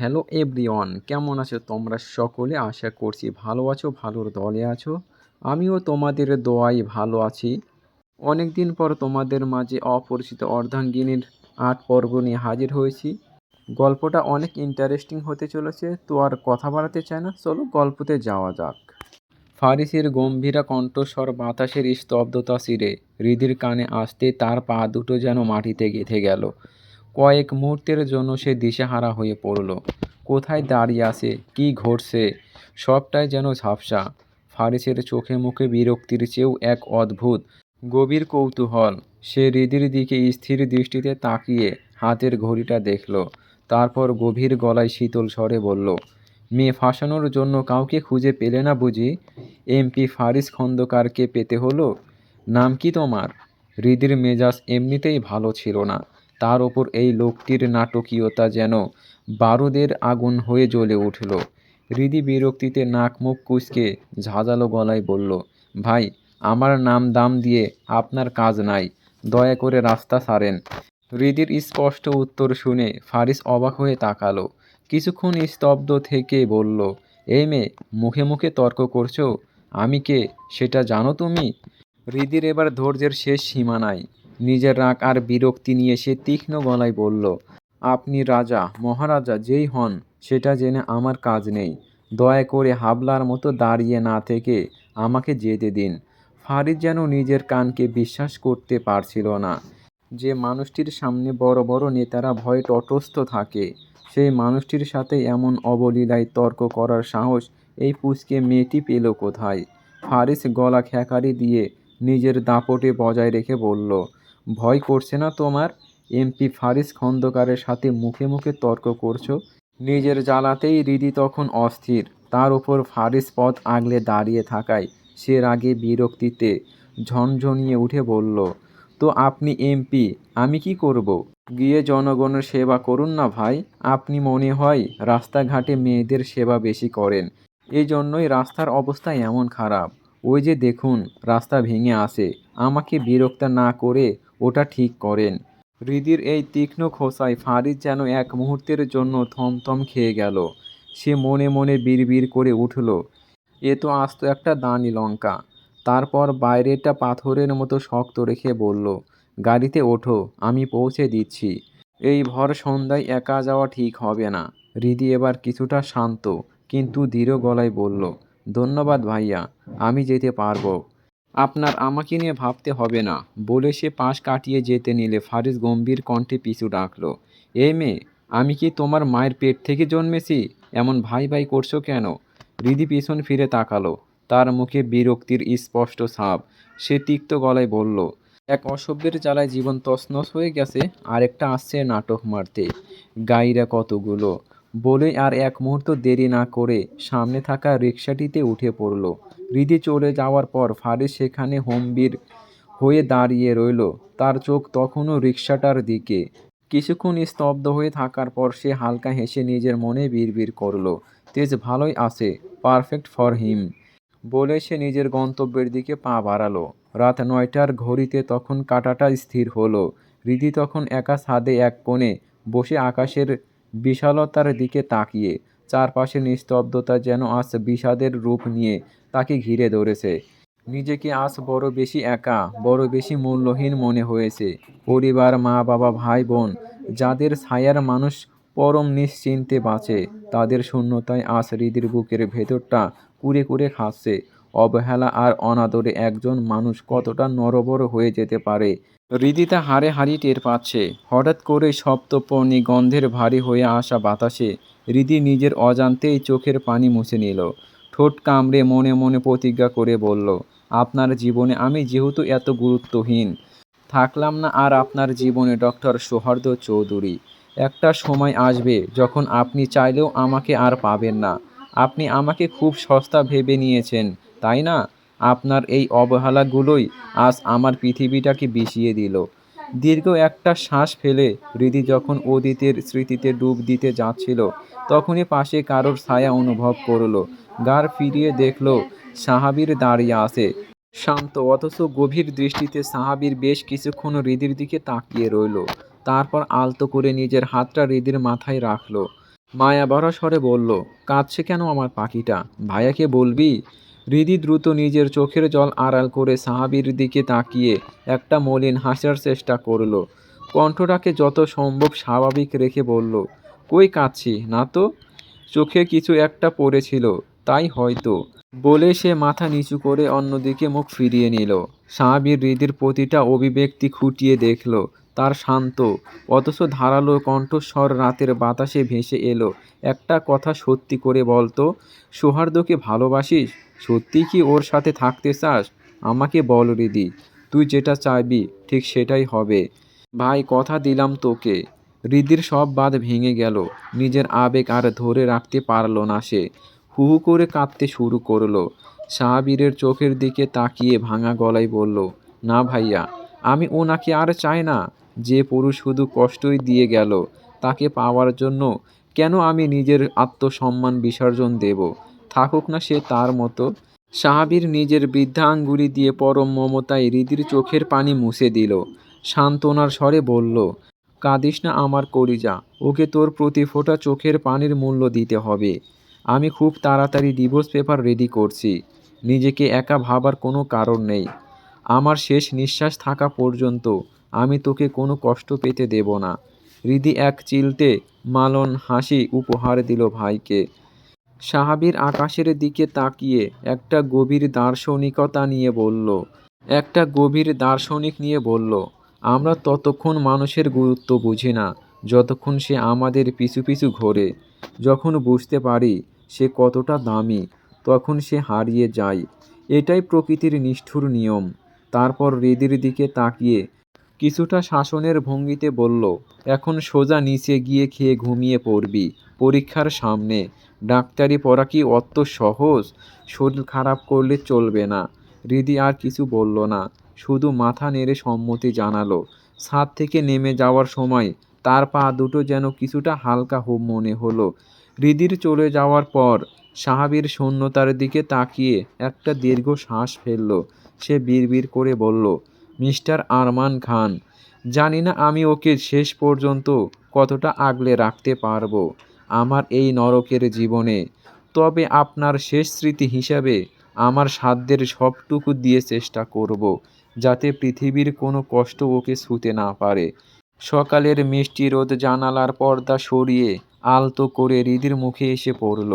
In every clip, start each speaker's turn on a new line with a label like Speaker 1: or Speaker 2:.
Speaker 1: Hello everyone, কেমন আছো তোমরা সকলে? আশা করছি ভালো আছো, ভালোর দলে আছো। আমিও তোমাদের দোয়ায় ভালো আছি। অনেক দিন পর তোমাদের মাঝে অপরিচিত অর্ধাঙ্গিনীর ৮ পর্ব নিয়ে হাজির হয়েছি। গল্পটা অনেক ইন্টারেস্টিং হতে চলেছে, তো আর কথা বাড়াতে চায় না, চলো গল্পতে যাওয়া যাক। ফারিসের গম্ভীরা কণ্ঠস্বর বাতাসের স্তব্ধতা ছিঁড়ে হৃদির কানে আসতে তার পা দুটো যেন মাটিতে গেঁথে গেল। কয়েক মুহূর্তের জন্য সে দিশেহারা হয়ে পড়ল। কোথায় দাঁড়িয়ে আছে, কি ঘটছে, সবটাই যেন ঝাপসা। ফারিসের চোখে মুখে বিরক্তির চেয়েও এক অদ্ভুত গভীর কৌতূহল। সে হৃদির দিকে স্থির দৃষ্টিতে তাকিয়ে হাতের ঘড়িটা দেখল। তারপর গভীর গলায় শীতল স্বরে বলল, মেয়ে ফাঁসানোর জন্য কাউকে খুঁজে পেলে না বুঝি? এমপি ফারিস খন্দকারকে পেতে হলো? নাম কি তোমার? হৃদির মেজাজ এমনিতেই ভালো ছিল না, তার ওপর এই লোকটির নাটকীয়তা যেন বারুদের আগুন হয়ে জ্বলে উঠল। হৃদি বিরক্তিতে নাক মুখ কুঁচকে ঝাঁঝালো গলায় বলল, ভাই, আমার নাম দাম দিয়ে আপনার কাজ নাই, দয়া করে রাস্তা ছাড়েন। হৃদির স্পষ্ট উত্তর শুনে ফারিস অবাক হয়ে তাকালো। কিছুক্ষণ স্তব্ধ থেকে বলল, এই মেয়ে, মুখে মুখে তর্ক করছো? আমি কে সেটা জানো তুমি? হৃদির এবার ধৈর্যের শেষ সীমা নাই। নিজের রাগ আর বিরক্তি নিয়ে সে তীক্ষ্ণ গলায় বলল, আপনি রাজা মহারাজা যেই হন সেটা জেনে আমার কাজ নেই, দয়া করে হাবলার মতো দাঁড়িয়ে না থেকে আমাকে যেতে দিন। ফারিদ যেন নিজের কানকে বিশ্বাস করতে পারছিল না। যে মানুষটির সামনে বড় বড় নেতারা ভয়ে তটস্থ থাকে, সেই মানুষটির সাথে এমন অবলীলায় তর্ক করার সাহস এই পুচকে মেয়েটি পেল কোথায়? ফারিস গলা খ্যাঁকারি দিয়ে নিজের দাপটে বজায় রেখে বলল, ভয় করছে না তোমার? এমপি ফারিস খন্দকারের সাথে মুখে মুখে তর্ক করছো? নিজের জ্বালাতেই হৃদি তখন অস্থির, তার উপর ফারিস পথ আগলে দাঁড়িয়ে থাকায় সে রাগে বিরক্তিতে ঝনঝনিয়ে উঠে বলল, তো আপনি এমপি, আমি কি করব? গিয়ে জনগণের সেবা করুন না ভাই। আপনি মনে হয় রাস্তাঘাটে মেয়েদের সেবা বেশি করেন, এই জন্যই রাস্তার অবস্থা এমন খারাপ। ওই যে দেখুন, রাস্তা ভেঙে আসে, আমাকে বিরক্ত না করে ওটা ঠিক করেন। হৃদির এই তীক্ষ্ণ খোঁচায় ফারিস যেন এক মুহূর্তের জন্য থমথম খেয়ে গেল। সে মনে মনে বিড়বিড় করে উঠল, এ তো আস্ত একটা দানি লঙ্কা। তারপর বাইরেটা পাথরের মতো শক্ত রেখে বলল, গাড়িতে ওঠো, আমি পৌঁছে দিচ্ছি। এই ভর সন্ধ্যায় একা যাওয়া ঠিক হবে না। হৃদি এবার কিছুটা শান্ত কিন্তু দৃঢ় গলায় বলল, ধন্যবাদ ভাইয়া, আমি যেতে পারবো। আপনার আমাকে নিয়ে ভাবতে হবে না। বলে সে পাশ কাটিয়ে যেতে নিলে ফারিস গম্ভীর কণ্ঠে পিছু ডাকল, এই মেয়ে, আমি কি তোমার মায়ের পেট থেকে জন্মেছি? এমন ভাই ভাই করছো কেন? হৃদি পিছন ফিরে তাকালো, তার মুখে বিরক্তির স্পষ্ট ছাপ। সে তিক্ত গলায় বলল, এক অসভ্যের জ্বালায় জীবন তছনছ হয়ে গেছে, আরেকটা আসছে নাটক মারতে। গাইরা কতগুলো। বলেই আর এক মুহূর্ত দেরি না করে সামনে থাকা রিকশাটিতে উঠে পড়ল। হৃদি চলে যাওয়ার পর ফারিস সেখানে গম্ভীর হয়ে দাঁড়িয়ে রইল, তার চোখ তখনও রিকশাটার দিকে। কিছুক্ষণ স্তব্ধ হয়ে থাকার পর সে হালকা হেসে নিজের মনে বিড়বিড় করল, তেজ ভালোই আছে, পারফেক্ট ফর হিম। বলে সে নিজের গন্তব্যের দিকে পা বাড়ালো। রাত ৯টার ঘড়িতে তখন কাঁটাটা স্থির হলো। হৃদি তখন একা ছাদে এক কোণে বসে আকাশের বিশালতার দিকে তাকিয়ে। চারপাশের নিস্তব্ধতা যেন আজ বিষাদের রূপ নিয়ে তাকে ঘিরে ধরেছে। নিজেকে আজ বড় বেশি একা, বড় বেশি মূল্যহীন মনে হয়েছে। পরিবার, মা বাবা, ভাই বোন, যাদের ছায়ার মানুষ পরম নিশ্চিন্তে বাঁচে, তাদের শূন্যতায় আজ হৃদির বুকের ভেতরটা কুরে কুরে খাচ্ছে। অবহেলা আর অনাদরে একজন মানুষ কতটা নড়বড় হয়ে যেতে পারে, হৃদি তা হাড়ে হাড়ি টের পাচ্ছে। হঠাৎ করে সপ্তপর্ণী গন্ধের ভারী হয়ে আসা বাতাসে হৃদি নিজের অজান্তেই চোখের পানি মুছে নিল। ঠোঁট কামড়ে মনে মনে প্রতিজ্ঞা করে বলল, আপনার জীবনে আমি যেহেতু এত গুরুত্বহীন থাকলাম না আর আপনার জীবনে ডক্টর সৌহার্দ্য চৌধুরী। একটা সময় আসবে যখন আপনি চাইলেও আমাকে আর পাবেন না। আপনি আমাকে খুব সস্তা ভেবে নিয়েছেন, তাই না? আপনার এই অবহেলাগুলোই আজ আমার পৃথিবীটাকে বিষিয়ে দিল। দীর্ঘ একটা শ্বাস ফেলে হৃদি যখন অতীতের স্মৃতিতে ডুব দিতে যাচ্ছিল, তখনই পাশে কারোর ছায়া অনুভব করলো। ঘাড় ফিরিয়ে দেখলো সাহাবীর দাঁড়িয়ে আছে, শান্ত অথচ গভীর দৃষ্টিতে। সাহাবীর বেশ কিছুক্ষণ হৃদির দিকে তাকিয়ে রইল, তারপর আলতো করে নিজের হাতটা হৃদির মাথায় রাখলো। মায়া ভরা স্বরে বলল, কাঁদছে কেন আমার পাখিটা? ভাইয়াকে বলবি? হৃদি দ্রুত নিজের চোখের জল আড়াল করে সাহাবীর দিকে তাকিয়ে একটা মলিন হাসার চেষ্টা করল। কণ্ঠটাকে যত সম্ভব স্বাভাবিক রেখে বলল, কই কাঁদছি না তো, চোখে কিছু একটা পড়েছিল, তাই হয়তো। বলে সে মাথা নিচু করে অন্যদিকে মুখ ফিরিয়ে নিল। সাহাবীর হৃদির প্রতিটা অভিব্যক্তি খুঁটিয়ে দেখল। তার শান্ত অথচ ধারালো কণ্ঠস্বর রাতের বাতাসে ভেসে এলো। একটা কথা সত্যি করে বলতো, সৌহার্দ্যকে ভালোবাসিস? সত্যিই কি ওর সাথে থাকতে চাস? আমাকে বল হৃদি, তুই যেটা চাইবি ঠিক সেটাই হবে। ভাই, কথা দিলাম তোকে। হৃদির সব বাঁধ ভেঙে গেল। নিজের আবেগ আর ধরে রাখতে পারল না সে। হু হু করে কাঁদতে শুরু করলো। সাহাবীরের চোখের দিকে তাকিয়ে ভাঙা গলায় বলল, না ভাইয়া, আমি ওনাকে আর চাই না। যে পুরুষ শুধু কষ্টই দিয়ে গেল, তাকে পাওয়ার জন্য কেন আমি নিজের আত্মসম্মান বিসর্জন দেব? থাকুক না সে তার মতো। সাহাবীর নিজের বৃদ্ধা আঙ্গুলি দিয়ে পরম মমতায় হৃদির চোখের পানি মুছে দিল। সান্ত্বনার স্বরে বলল, কাঁদিস না আমার কলিজা, ওকে তোর প্রতি ফোঁটা চোখের পানির মূল্য দিতে হবে। আমি খুব তাড়াতাড়ি ডিভোর্স পেপার রেডি করছি। নিজেকে একা ভাবার কোনো কারণ নেই। আমার শেষ নিঃশ্বাস থাকা পর্যন্ত আমি তোকে কোনো কষ্ট পেতে দেব না। হৃদি এক চিলতে মালন হাসি উপহার দিল ভাইকে। সাহাবীর আকাশের দিকে তাকিয়ে একটা গভীর দার্শনিক নিয়ে বলল, আমরা ততক্ষণ মানুষের গুরুত্ব বুঝি না যতক্ষণ সে আমাদের পিছু পিছু ঘোরে। যখন বুঝতে পারি সে কতটা দামি, তখন সে হারিয়ে যায়। এটাই প্রকৃতির নিষ্ঠুর নিয়ম। তারপর হৃদির দিকে তাকিয়ে কিছুটা শাসনের ভঙ্গিতে বলল, এখন সোজা নিচে গিয়ে খেয়ে ঘুমিয়ে পড়বি। পরীক্ষার সামনে। ডাক্তারি পড়া কি অত সহজ? শরীর খারাপ করলে চলবে না। হৃদি আর কিছু বলল না, শুধু মাথা নেড়ে সম্মতি জানালো। ছাদ থেকে নেমে যাওয়ার সময় তার পা দুটো যেন কিছুটা হালকা মনে হলো। হৃদির চলে যাওয়ার পর সাহাবীর শূন্যতার দিকে তাকিয়ে একটা দীর্ঘ শ্বাস ফেলল। সে বিড়বিড় করে বলল, মিস্টার আরমান খান, জানি না আমি ওকে শেষ পর্যন্ত কতটা আগলে রাখতে পারবো আমার এই নরকের জীবনে। তবে আপনার শেষ স্মৃতি হিসাবে আমার সাধ্যের সবটুকু দিয়ে চেষ্টা করব, যাতে পৃথিবীর কোনো কষ্ট ওকে ছুঁতে না পারে। সকালের মিষ্টি রোদ জানালার পর্দা সরিয়ে আলতো করে হৃদির মুখে এসে পড়ল।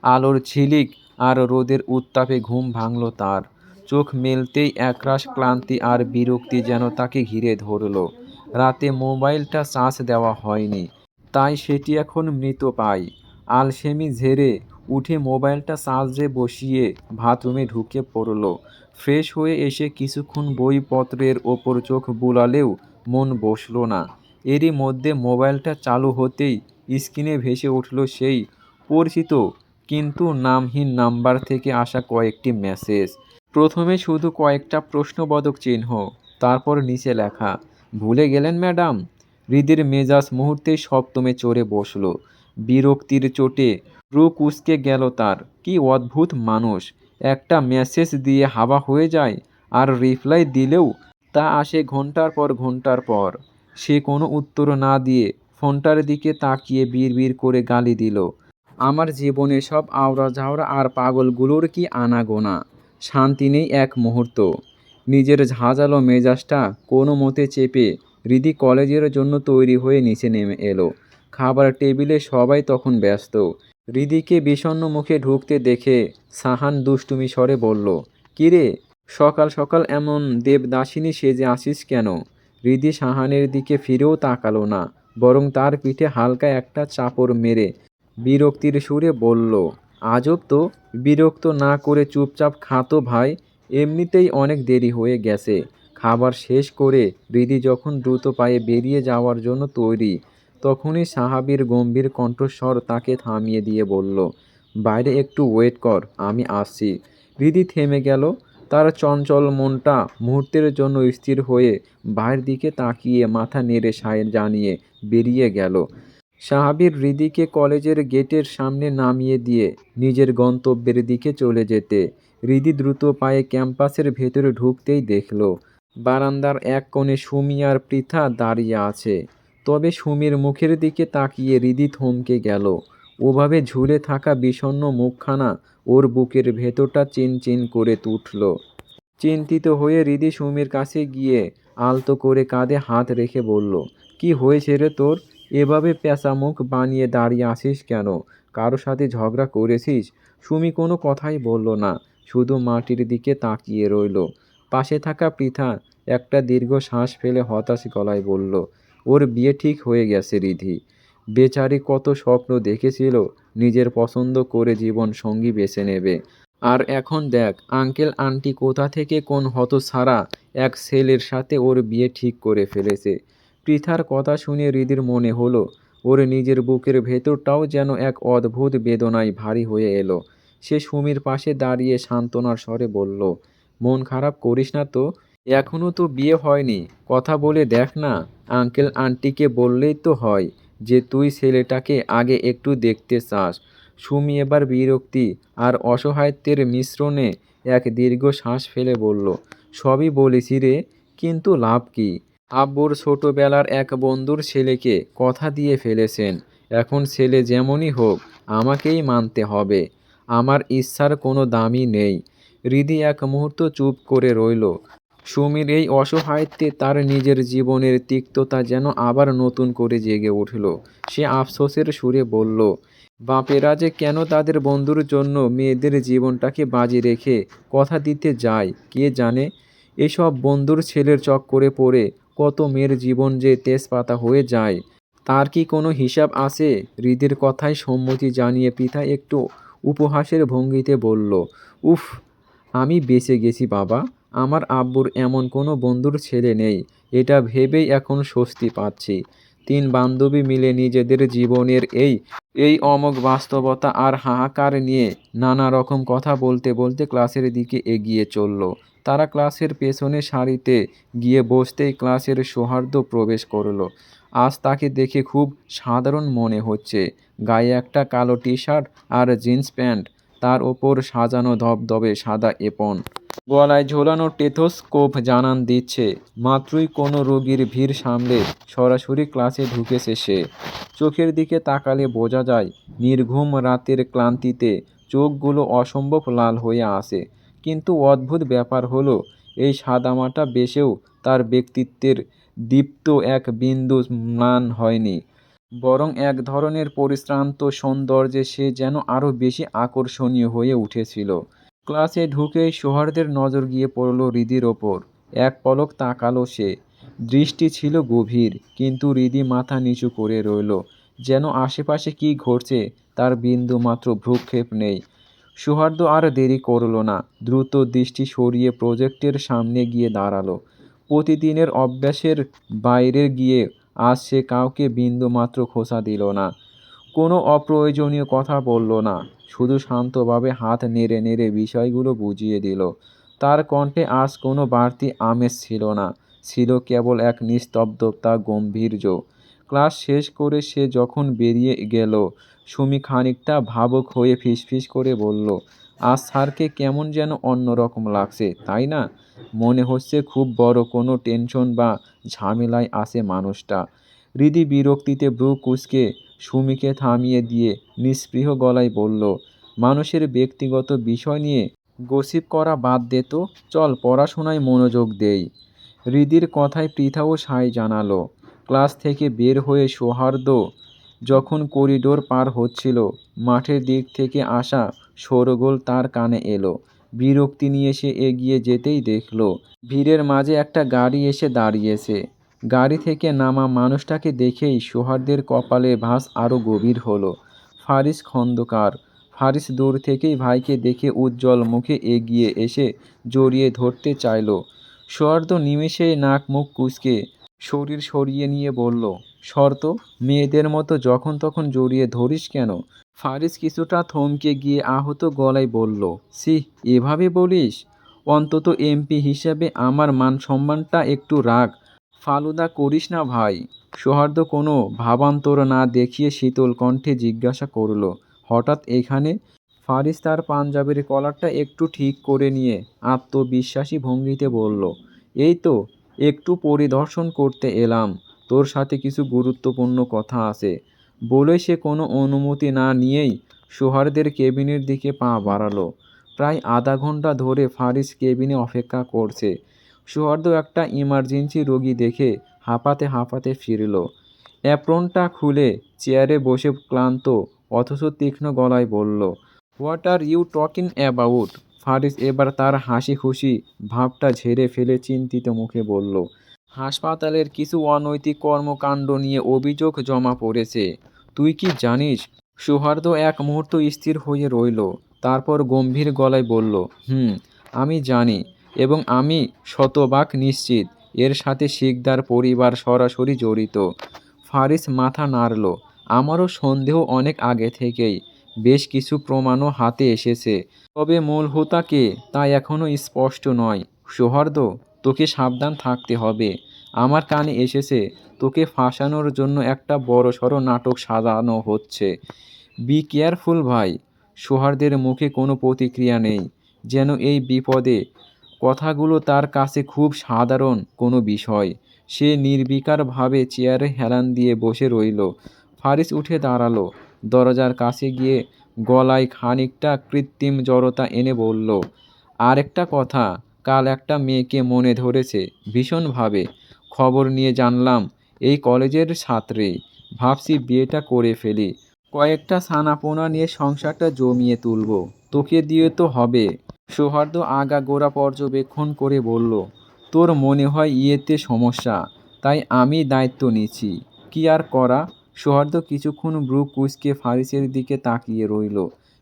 Speaker 1: আলোর ঝিলিক আর রোদের উত্তাপে ঘুম ভাঙল তার। চোখ মেলতেই একরাশ ক্লান্তি আর বিরক্তি যেন তাকে ঘিরে ধরল। রাতে মোবাইলটা চার্জ দেওয়া হয়নি, তাই সেটি এখন মৃত পায়। আলসেমি ঝেড়ে উঠে মোবাইলটা চার্জে বসিয়ে বাথরুমে ঢুকে পড়ল। ফ্রেশ হয়ে এসে কিছুক্ষণ বইপত্রের ওপর চোখ বুলালেও মন বসল না। এরই মধ্যে মোবাইলটা চালু হতেই স্ক্রিনে ভেসে উঠল সেই পরিচিত কিন্তু নামহীন নাম্বার থেকে আসা কয়েকটি মেসেজ। প্রথমে শুধু কয়েকটা প্রশ্নবোধক চিহ্ন, তারপর নিচে লেখা, ভুলে গেলেন ম্যাডাম। হৃদির মেজাজ মুহূর্তেই সপ্তমে চড়ে বসল। বিরক্তির চোটে ভ্রু কুঁচকে গেল তার। কি অদ্ভুত মানুষ! একটা মেসেজ দিয়ে হাওয়া হয়ে যায়, আর রিপ্লাই দিলেও তা আসে ঘন্টার পর। সে কোনো উত্তর না দিয়ে ফোনটার দিকে তাকিয়ে বিড়বিড় করে গালি দিল, আমার জীবনে সব আওড়া-ঝাওড়া আর পাগলগুলোর কি আনাগোনা! শান্তি নেই এক মুহূর্ত। নিজের ঝাঁঝালো মেজাজটা কোনো মতে চেপে হৃদি কলেজের জন্য তৈরি হয়ে নিচে নেমে এলো। খাবার টেবিলে সবাই তখন ব্যস্ত। হৃদিকে বিষণ্ণ মুখে ঢুকতে দেখে সাহান দুষ্টুমি স্বরে বলল, কিরে, সকাল সকাল এমন দেবদাসিনী সেজে আসিস কেন? হৃদি সাহানের দিকে ফিরেও তাকালো না, বরং তার পিঠে হালকা একটা চাপড় মেরে বিরক্তির সুরে বলল, আজব তো। বিরক্ত না করে চুপচাপ খা তো ভাই, এমনিতেই অনেক দেরি হয়ে গেছে। খাবার শেষ করে হৃদি যখন দ্রুত পায়ে বেরিয়ে যাওয়ার জন্য তৈরি, তখনই সাহাবীর গম্ভীর কণ্ঠস্বর তাকে থামিয়ে দিয়ে বলল, বাইরে একটু ওয়েট কর, আমি আসছি। হৃদি থেমে গেল। তার চঞ্চল মনটা মুহূর্তের জন্য স্থির হয়ে বাইরের দিকে তাকিয়ে মাথা নেড়ে সায় জানিয়ে বেরিয়ে গেল। সাহাবীর হৃদিকে কলেজের গেটের সামনে নামিয়ে দিয়ে নিজের গন্তব্যের দিকে চলে যেতে হৃদি দ্রুত পায়ে ক্যাম্পাসের ভেতরে ঢুকতেই দেখল বারান্দার এক কোণে সুমি আর পৃথা দাঁড়িয়ে আছে। তবে সুমির মুখের দিকে তাকিয়ে হৃদি থমকে গেল। ওভাবে ঝুলে থাকা বিষণ্ণ মুখখানা ওর বুকের ভেতরটা চিনচিন করে উঠল। চিন্তিত হয়ে হৃদি সুমির কাছে গিয়ে আলতো করে কাঁধে হাত রেখে বলল, কি হয়েছে রে তোর? এভাবে পেঁচা মুখ বানিয়ে দাঁড়িয়ে আছিস কেন? কারো সাথে ঝগড়া করেছিস? সুমি কোনো কথাই বলল না, শুধু মাটির দিকে তাকিয়ে রইল। পাশে থাকা পৃথা একটা দীর্ঘ শ্বাস ফেলে হতাশ গলায় বলল, ওর বিয়ে ঠিক হয়ে গেছে রিধি। বেচারি কত স্বপ্ন দেখেছিল নিজের পছন্দ করে জীবন সঙ্গী বেছে নেবে। আর এখন দেখ আঙ্কেল আন্টি কোথা থেকে কোন হতচ্ছাড়া এক ছেলের সাথে ওর বিয়ে ঠিক করে ফেলেছে। পৃথার কথা শুনে হৃদির মনে হলো ওর নিজের বুকের ভেতরটাও যেন এক অদ্ভুত বেদনায় ভারী হয়ে এলো। সে সুমির পাশে দাঁড়িয়ে সান্ত্বনার স্বরে বলল, মন খারাপ করিস না তো, এখনো তো বিয়ে হয়নি, কথা বলে দেখ না। আঙ্কেল আন্টিকে বললেই তো হয় যে তুই ছেলেটাকে আগে একটু দেখতে চাস। সুমি এবার বিরক্তি আর অসহায়ত্বের মিশ্রণে এক দীর্ঘ শ্বাস ফেলে বলল, সবই বলেছি রে, কিন্তু লাভ কি? আব্বুর ছোটবেলার এক বন্ধুর ছেলেকে কথা দিয়ে ফেলেছেন। এখন ছেলে যেমনই হোক আমাকেই মানতে হবে। আমার ইচ্ছার কোনো দামই নেই। হৃদি এক মুহূর্ত চুপ করে রইল। সুমির এই অসহায়ত্বে তার নিজের জীবনের তিক্ততা যেন আবার নতুন করে জেগে উঠল। সে আফসোসের সুরে বলল, বাপেরা যে কেন তাদের বন্ধুর জন্য মেয়েদের জীবনটাকে বাজি রেখে কথা দিতে যায় কে জানে। এসব বন্ধুর ছেলের চক্করে পড়ে কত মেয়ের জীবন যে তেজপাতা হয়ে যায় তার কি কোনো হিসাব আছে? হৃদির কথায় সম্মতি জানিয়ে পৃথা একটু উপহাসের ভঙ্গিতে বলল, উফ, আমি বেঁচে গেছি বাবা। আমার আব্বুর এমন কোনো বন্ধুর ছেলে নেই, এটা ভেবেই এখন স্বস্তি পাচ্ছি। তিন বান্ধবী মিলে নিজেদের জীবনের এই এই অমোঘ বাস্তবতা আর হাহাকার নিয়ে নানা রকম কথা বলতে বলতে ক্লাসের দিকে এগিয়ে চলল। তারা ক্লাসের পেছনে সারিতে গিয়ে বসতেই ক্লাসের সৌহার্দ্য প্রবেশ করল। আজ তাকে দেখে খুব সাধারণ মনে হচ্ছে। গায়ে একটা কালো টি শার্ট আর জিন্স প্যান্ট, তার ওপর সাজানো ধবধবে সাদা এপন, গলায় ঝোলানো টেথোস্কোপ জানান দিচ্ছে মাত্রই কোনো রোগীর ভিড় সামলে সরাসরি ক্লাসে ঢুকেছে সে। চোখের দিকে তাকালে বোঝা যায় নির্ঘুম রাতের ক্লান্তিতে চোখগুলো অসম্ভব লাল হয়ে আসে। কিন্তু অদ্ভুত ব্যাপার হলো এই সাদামাটা বেশেও তার ব্যক্তিত্বের দীপ্ত এক বিন্দু ম্লান হয়নি, বরং এক ধরনের পরিশ্রান্ত সৌন্দর্যে সে যেন আরও বেশি আকর্ষণীয় হয়ে উঠেছিল। ক্লাসে ঢুকেই সৌহার্দের নজর গিয়ে পড়ল হৃদির ওপর। এক পলক তাকালো সে। দৃষ্টি ছিল গভীর, কিন্তু হৃদি মাথা নিচু করে রইল, যেন আশেপাশে কি ঘটছে তার বিন্দু মাত্র ভ্রূক্ষেপ নেই। সৌহার্দ্য আর দেরি করল না, দ্রুত দৃষ্টি সরিয়ে প্রজেক্টের সামনে গিয়ে দাঁড়ালো। প্রতিদিনের অভ্যাসের বাইরে গিয়ে আজ সে কাউকে বিন্দুমাত্র খোঁচা দিল না, কোনো অপ্রয়োজনীয় কথা বলল না, শুধু শান্তভাবে হাত নেড়ে নেড়ে বিষয়গুলো বুঝিয়ে দিল। তার কণ্ঠে আজ কোনো বাড়তি আমেজ ছিল না, ছিল কেবল এক নিস্তব্ধতা, গম্ভীর্য। ক্লাস শেষ করে সে যখন বেরিয়ে গেল, সুমি খানিকটা ভাবুক হয়ে ফিসফিস করে বলল, আজ স্যারকে কেমন যেন অন্যরকম লাগছে, তাই না? মনে হচ্ছে খুব বড় কোনো টেনশন বা ঝামেলায় আছে মানুষটা। হৃদি বিরক্তিতে ভ্রু কুঁচকে সুমিকে থামিয়ে দিয়ে নিস্পৃহ গলায় বলল, মানুষের ব্যক্তিগত বিষয় নিয়ে গসিপ করা বাদ দে তো, চল পড়াশোনায় মনোযোগ দেই। হৃদির কথায় পৃথাও সায় জানালো। ক্লাস থেকে বের হয়ে সৌহার্দ্য যখন করিডোর পার হচ্ছিল, মাঠের দিক থেকে আসা শোরগোল তার কানে এলো। বিরক্তি নিয়ে সে এগিয়ে যেতেই দেখল ভিড়ের মাঝে একটা গাড়ি এসে দাঁড়িয়েছে। গাড়ি থেকে নামা মানুষটাকে দেখেই সৌহার্দ্যের কপালে ভাঁজ আরও গভীর হলো। ফারিস খন্দকার। ফারিস দূর থেকেই ভাইকে দেখে উজ্জ্বল মুখে এগিয়ে এসে জড়িয়ে ধরতে চাইল। সৌহার্দ্য নিমেষেই নাক মুখ কুঁচকে শরীর সরিয়ে নিয়ে বলল, শর্ত, মেয়েদের মতো যখন তখন জড়িয়ে ধরিস কেন? ফারিস কিছুটা থমকে গিয়ে আহত গলায় বলল, ছি, এভাবে বলিস? অন্তত এমপি হিসেবে আমার মান সম্মানটা একটু রাখ। ফালুদা করিস না ভাই। সৌহার্দ্য কোনো ভাবান্তর না দেখিয়ে শীতল কণ্ঠে জিজ্ঞাসা করল, হঠাৎ এখানে? ফারিস তার পাঞ্জাবির কলারটা একটু ঠিক করে নিয়ে আত্মবিশ্বাসী ভঙ্গিতে বলল, এই তো একটু পরিদর্শন করতে এলাম, তোর সাথে কিছু গুরুত্বপূর্ণ কথা আছে। বলে সে কোনো অনুমতি না নিয়েই সোহার্দের কেবিনের দিকে পা বাড়ালো। প্রায় আধা ঘন্টা ধরে ফারিস কেবিনে অপেক্ষা করছে। সোহার্দ একটা ইমার্জেন্সি রোগী দেখে হাঁপাতে হাঁপাতে ফিরল। অ্যাপ্রনটা খুলে চেয়ারে বসে ক্লান্ত অথচ তীক্ষ্ণ গলায় বলল, what are you talking about? Faris এবার তার হাসি খুশি ভাবটা ঝেড়ে ফেলে চিন্তিত মুখে বলল, হাসপাতালের কিছু অনৈতিক কর্মকাণ্ড নিয়ে অভিযোগ জমা পড়েছে। তুই কি জানিস? সৌহার্দ্য এক মুহূর্ত স্থির হয়ে রইল, তারপর গম্ভীর গলায় বলল, আমি জানি, এবং আমি শতভাগ নিশ্চিত এর সাথে শিকদার পরিবার সরাসরি জড়িত। ফারিস মাথা নাড়ল। আমারও সন্দেহ অনেক আগে থেকেই। বেশ কিছু প্রমাণও হাতে এসেছে, তবে মূল হোতা কে তা এখনও স্পষ্ট নয়। সৌহার্দ্য, তোকে সাবধান থাকতে হবে। আমার কানে এসেছে তোকে ফাঁসানোর জন্য একটা বড়সড় নাটক সাজানো হচ্ছে। বি কেয়ারফুল ভাই। সৌহার্দ্যের মুখে কোনো প্রতিক্রিয়া নেই, যেন এই বিপদে কথাগুলো তার কাছে খুব সাধারণ কোনো বিষয়। সে নির্বিকারভাবে চেয়ারে হেলান দিয়ে বসে রইল। ফারিস উঠে দাঁড়ালো, দরজার কাছে গিয়ে গলায় খানিকটা কৃত্রিম জড়তা এনে বলল, আরেকটা কথা, কাল একটা মেয়েকে মনে ধরেছে ভীষণভাবে। খবর নিয়ে জানলাম এই কলেজের ছাত্রী। ভাবছি বিয়েটা করে ফেলি, কয়েকটা ছানাপোনা নিয়ে সংসারটা জমিয়ে তুলব। তোকে দিয়ে তো হবে। সৌহার্দ্য আগাগোড়া পর্যবেক্ষণ করে বলল, তোর মনে হয় ইয়েতে সমস্যা, তাই আমি দায়িত্ব নিচ্ছি। কি আর করা। সৌহার্দ্য কিছুক্ষণ ভ্রু কুঁচকে ফারিসের দিকে তাকিয়ে রইল,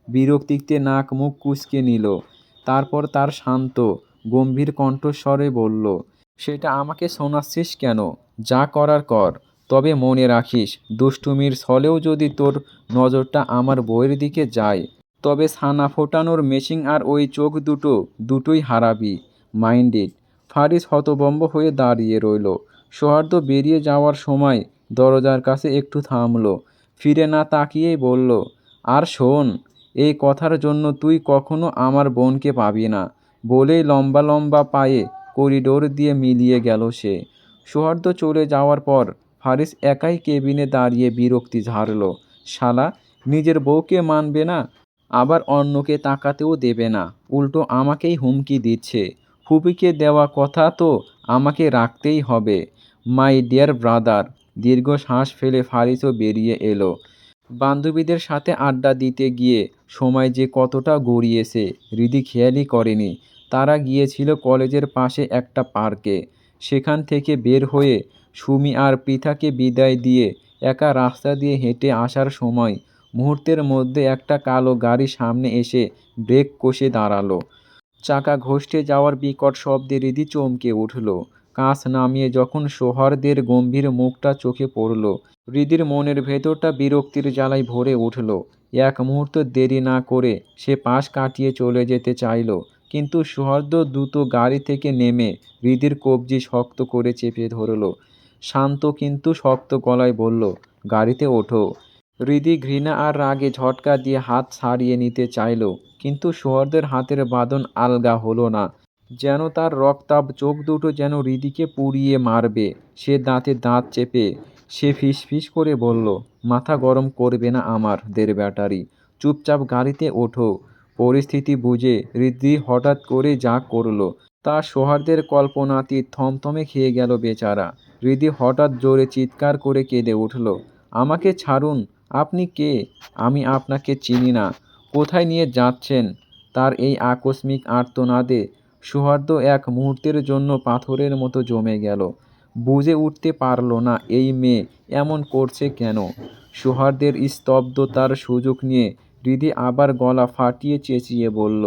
Speaker 1: বিরক্তিতে নাক মুখ কুঁচকে নিল। তারপর তার শান্ত গম্ভীর কণ্ঠস্বরে বলল, সেটা আমাকে শোনাচ্ছিস কেন? যা করার কর। তবে মনে রাখিস, দুষ্টুমির ছলেও যদি তোর নজরটা আমার বইয়ের দিকে যায়, তবে ছানা ফোটানোর মেশিন আর ওই চোখ দুটোই হারাবি। মাইন্ডেড। ফারিস হতভম্ব হয়ে দাঁড়িয়ে রইল। সৌহার্দ্য বেরিয়ে যাওয়ার সময় দরজার কাছে একটু থামল, ফিরে না তাকিয়েই বলল, আর শোন, এই কথার জন্য তুই কখনো আমার বোনকে পাবি না। বলেই লম্বা লম্বা পায়ে করিডোর দিয়ে মিলিয়ে গেল সে। সৌহার্দ্য চলে যাওয়ার পর ফারিস একাই কেবিনে দাঁড়িয়ে বিরক্তি ঝাড়ল। শালা, নিজের বউকে মানবে না, আবার অন্যকে তাকাতেও দেবে না, উল্টো আমাকেই হুমকি দিচ্ছে। ফুপিকে দেওয়া কথা তো আমাকে রাখতেই হবে। My dear brother. দীর্ঘ শ্বাস ফেলে ফারিসও বেরিয়ে এলো। বান্ধবীদের সাথে আড্ডা দিতে গিয়ে সময় যে কতটা গড়িয়েছে হৃদি খেয়ালই করেনি। তারা গিয়েছিল কলেজের পাশে একটা পার্কে। সেখান থেকে বের হয়ে সুমি আর পৃথাকে বিদায় দিয়ে একা রাস্তা দিয়ে হেঁটে আসার সময় মুহূর্তের মধ্যে একটা কালো গাড়ি সামনে এসে ব্রেক কষে দাঁড়ালো। চাকা ঘষটে যাওয়ার বিকট শব্দে হৃদি চমকে উঠল। কাঁচ নামিয়ে যখন সৌহার্দ্যের গম্ভীর মুখটা চোখে পড়ল, হৃদির মনের ভেতরটা বিরক্তির জ্বালায় ভরে উঠল। এক মুহূর্ত দেরি না করে সে পাশ কাটিয়ে চলে যেতে চাইল, কিন্তু সৌহার্দ্য দ্রুত গাড়ি থেকে নেমে হৃদির কবজি শক্ত করে চেপে ধরল। শান্ত কিন্তু শক্ত গলায় বলল, গাড়িতে ওঠো। হৃদি ঘৃণা আর রাগে ঝটকা দিয়ে হাত ছাড়িয়ে নিতে চাইল, কিন্তু সৌহার্দ্যের হাতের বাঁধন আলগা হলো না। যেন তার রক্তাভ চোখ দুটো যেন হৃদিকে পুড়িয়ে মারবে। সে দাঁতে দাঁত চেপে সে ফিসফিস করে বলল, মাথা গরম করবে না আমার দের ব্যাটারি, চুপচাপ গাড়িতে ওঠো। পরিস্থিতি বুঝে হৃদি হঠাৎ করে যা করল তা সৌহার্দ্যের কল্পনাতীত। থমথমে খেয়ে গেল বেচারা। হৃদি হঠাৎ জোরে চিৎকার করে কেঁদে উঠল, আমাকে ছাড়ুন। আপনি কে? আমি আপনাকে চিনি না। কোথায় নিয়ে যাচ্ছেন? তার এই আকস্মিক আর্তনাদে সৌহার্দ্য এক মুহূর্তের জন্য পাথরের মতো জমে গেল। বুঝে উঠতে পারল না এই মেয়ে এমন করছে কেন। সৌহার্দ্যের স্তব্ধতার সুযোগ নিয়ে হৃদি আবার গলা ফাটিয়ে চেঁচিয়ে বলল,